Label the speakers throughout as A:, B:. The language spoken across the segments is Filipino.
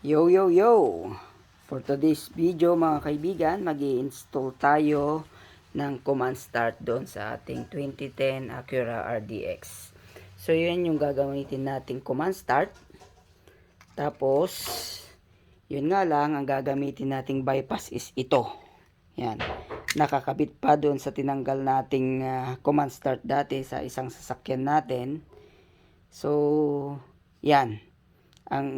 A: Yo yo yo! For today's video mga kaibigan, mag-i-install tayo ng command start doon sa ating 2010 Acura RDX. So yun yung gagamitin nating command start. Tapos yun nga lang, ang gagamitin nating bypass is ito. Yan. Nakakabit pa doon sa tinanggal nating command start dati sa isang sasakyan natin. So yan. Ang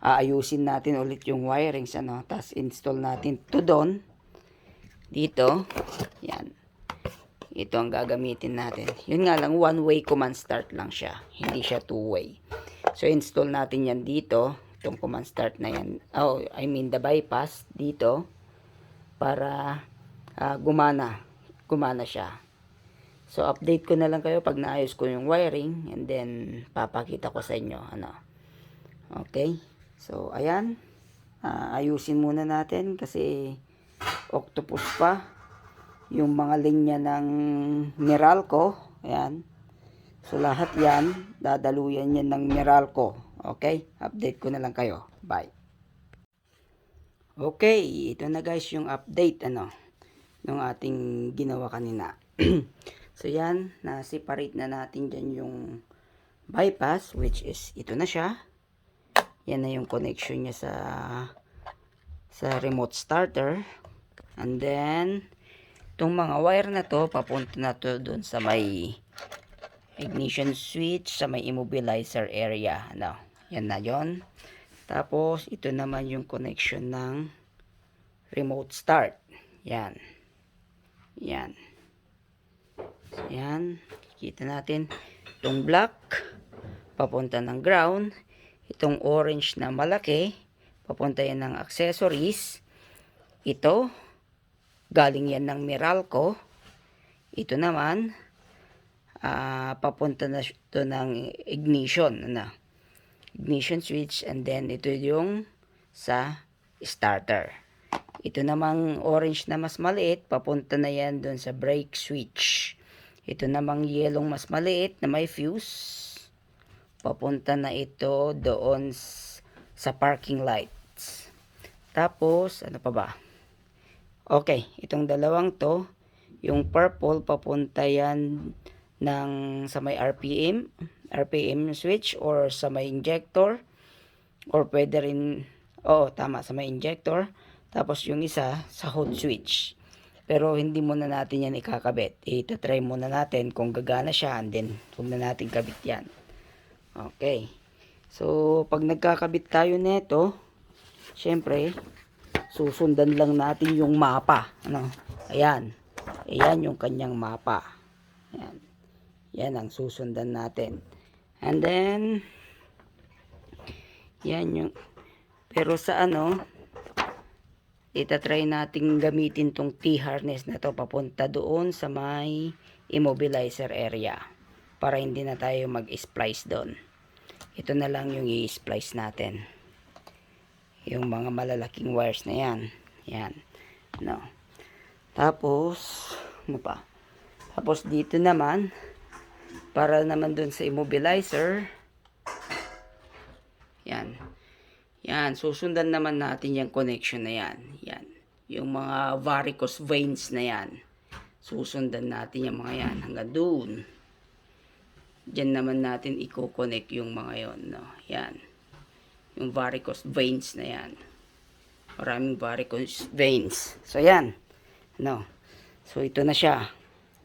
A: aayusin natin ulit yung wirings, tapos install natin to doon dito. Yan, ito ang gagamitin natin. Yun nga lang, one way command start lang siya, hindi siya two way. So install natin yan dito, itong command start na yan, the bypass dito, para gumana siya. So update ko na lang kayo pag naayos ko yung wiring, and then papakita ko sa inyo okay. So, ayan. Ayusin muna natin kasi octopus pa yung mga linya ng Meralco. Ayan. So, lahat yan, dadaluyan yan ng Meralco. Okay? Update ko na lang kayo. Bye. Okay, ito na guys yung update ng ating ginawa kanina. So, yan. Na-separate na natin dyan yung bypass, which is ito na siya. Yan na yung connection niya sa remote starter. And then itong mga wire na to, papunta na to doon sa may ignition switch, sa may immobilizer area. Yan na yon. Tapos ito naman yung connection ng remote start. Yan. Yan. So, yan. Kita natin itong black papunta ng ground. Itong orange na malaki, papunta yan ng accessories. Ito, galing yan ng Meralco. Ito naman, papunta na ito ng ignition. Ignition switch, and then ito yung sa starter. Ito namang orange na mas maliit, papunta na yan doon sa brake switch. Ito namang yellow mas maliit na may fuse, papunta na ito doon sa parking lights. Tapos, ano pa ba? Okay, itong dalawang to, yung purple, papunta yan sa may RPM switch or sa may injector, or pwede rin, tama, sa may injector. Tapos yung isa sa hot switch. Pero hindi muna natin yan ikakabit. Itatry muna natin kung gagana siya, and then huwag na natin kabit yan. Okay. So, pag nagkakabit tayo nito, syempre, susundan lang natin yung mapa. Ayan. Ayan yung kanyang mapa. Ayan. Yan ang susundan natin. And then, yan yung, pero sa itatry natin gamitin tong T-harness na to papunta doon sa may immobilizer area, para hindi na tayo mag-splice doon. Ito na lang yung i-splice natin. Yung mga malalaking wires na yan. Yan. Tapos, pa? Tapos dito naman, para naman doon sa immobilizer. Yan. Yan. Susundan naman natin yung connection na yan. Yan. Yung mga varicose veins na yan. Susundan natin yung mga yan hanggang doon. Diyan naman natin i-connect yung mga yon, Yan. Yung varicose veins na yan. Maraming varicose veins. So, yan. So, ito na siya.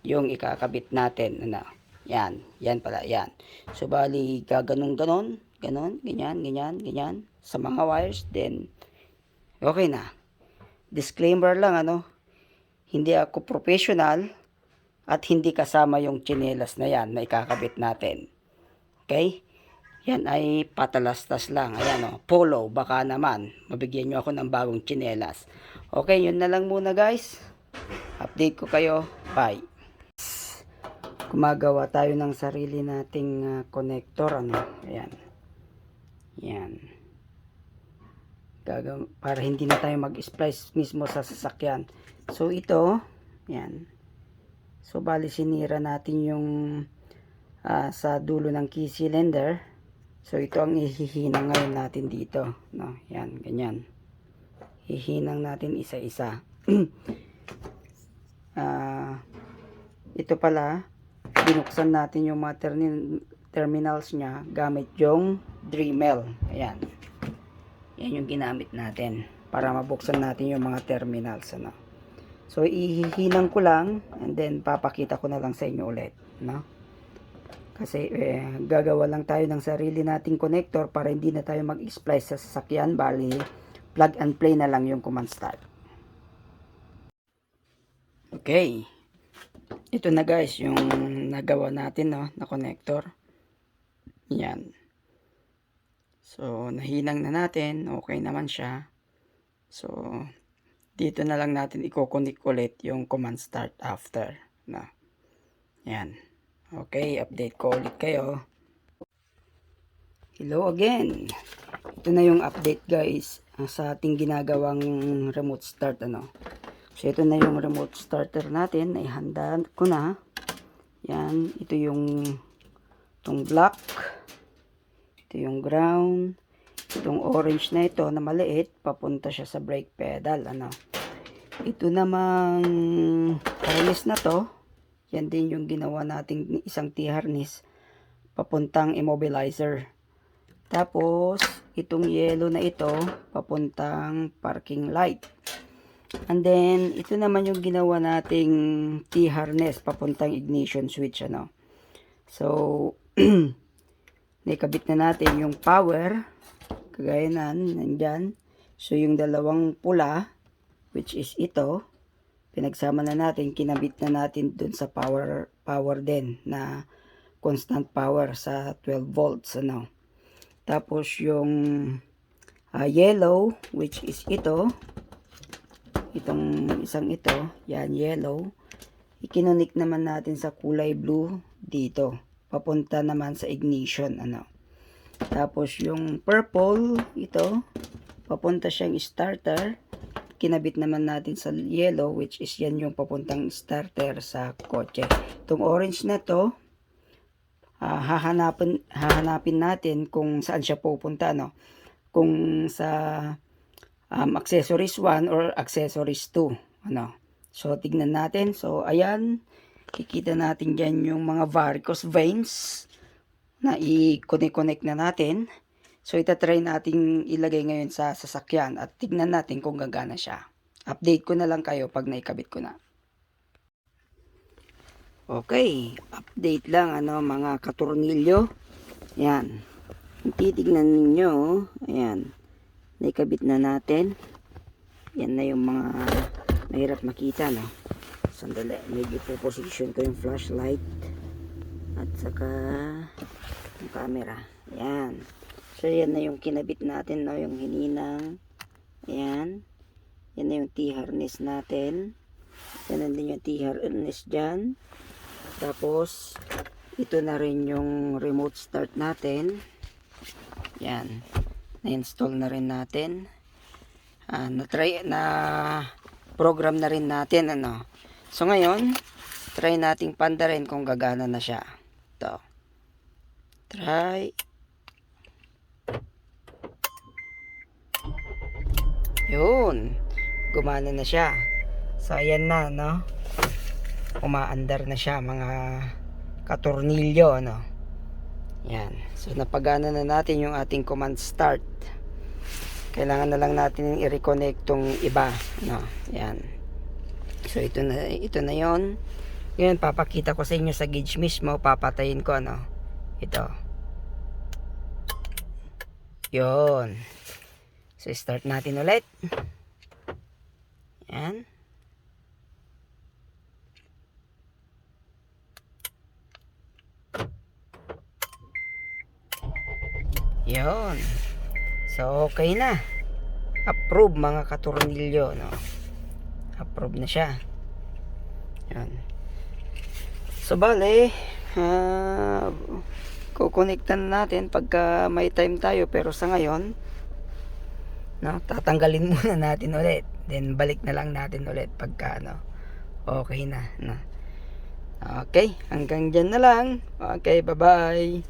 A: Yung ikakabit natin. Yan. Yan pala. Yan. So, bali, gaganon-ganon. Ganon. Ganyan, ganyan, ganyan. Sa mga wires. Then, okay na. Disclaimer lang, hindi ako professional. At hindi kasama yung tsinelas na yan na ikakabit natin. Okay? Yan ay patalastas lang. Ayan polo. Baka naman mabigyan nyo ako ng bagong tsinelas. Okay, yun na lang muna guys. Update ko kayo. Bye. Gumagawa tayo ng sarili nating connector. Ayan. Yan. Para hindi na tayo mag-splice mismo sa sasakyan. So ito. Yan. So, bali sinira natin yung sa dulo ng key cylinder. So ito ang ihihinang ngayon natin dito, no? Yan, ganyan. Hihinang natin isa-isa. Ito pala, binuksan natin yung mga terminals niya gamit yung Dremel. Ayan. Yan yung ginamit natin para mabuksan natin yung mga terminals, ano. So ihihinang ko lang and then papakita ko na lang sa inyo ulit, no? Kasi gagawa lang tayo ng sarili nating connector para hindi na tayo mag-splice sa sasakyan, bali plug and play na lang yung command start. Okay. Ito na guys yung nagawa natin, no, na connector. Yan. So nahinang na natin, okay naman siya. So dito na lang natin i-connect ulit yung command start after, no. Yan. Okay, update ko ulit kayo. Hello again. Ito na yung update guys sa ating ginagawang remote start, ano. So ito na yung remote starter natin, ay handa ko na. Yan, ito yung itong black. Ito yung ground. Itong orange na ito na maliit, papunta siya sa brake pedal, ano. Ito namang harness na to, yan din yung ginawa nating isang T-harness papuntang immobilizer. Tapos itong yellow na ito papuntang parking light. And then ito naman yung ginawa nating T-harness papuntang ignition switch, ano. So nakabit na natin yung power kagaya nandyan. So yung dalawang pula, which is ito, pinagsama na natin, kinabit na natin dun sa power din na constant power sa 12 volts, ano. Tapos yung yellow, which is ito, itong isang ito, yan yellow, ikinonik naman natin sa kulay blue dito, papunta naman sa ignition, ano. Tapos yung purple, ito, papunta siyang starter, kinabit naman natin sa yellow, which is yan yung papuntang starter sa kotse. Itong orange na to, hahanapin natin kung saan siya pupunta, no? Kung sa accessories 1 or accessories 2, ano. So tignan natin. So ayan, kikita natin dyan yung mga varicose veins na i-connect na natin. So itatry nating ilagay ngayon sa sasakyan at tignan natin kung gagana siya. Update ko na lang kayo pag naikabit ko na. Okay, update lang, ano, mga katornilyo. Yan. Titignan ninyo, ayan. Naikabit na natin. Yan na yung mga mahirap makita, no. Sandali, medyo po-position ko yung flashlight at saka yung camera. Yan. So yan na yung kinabit natin, no, yung hininang. Ayan. Yan na yung T-harness natin. Yan na din yung T-harness dyan. Tapos ito na rin yung remote start natin. Yan. Na-install na rin natin. Na program na rin natin, ano. So ngayon, try nating pandarin kung gagana na siya. Ito. Try. Yun, gumana na siya. So ayan na, no, umaandar na siya, mga katornilyo, no. Yan, so napagana na natin yung ating command start. Kailangan na lang natin i-reconnect tong iba, no. Yan, so ito na yon. Ngayon papakita ko sa inyo sa gauge mismo. Papatayin ko, ano, ito. Yon. So start natin ulit. Yan. Yon. So okay na. Approve, mga katornilyo, no. Approve na siya. Yan. So bale, kukonektan natin pagka may time tayo, pero sa ngayon, no, tatanggalin muna natin ulit, then balik na lang natin ulit pagka, no, okay na, no. Okay, hanggang dyan na lang. Okay, bye bye.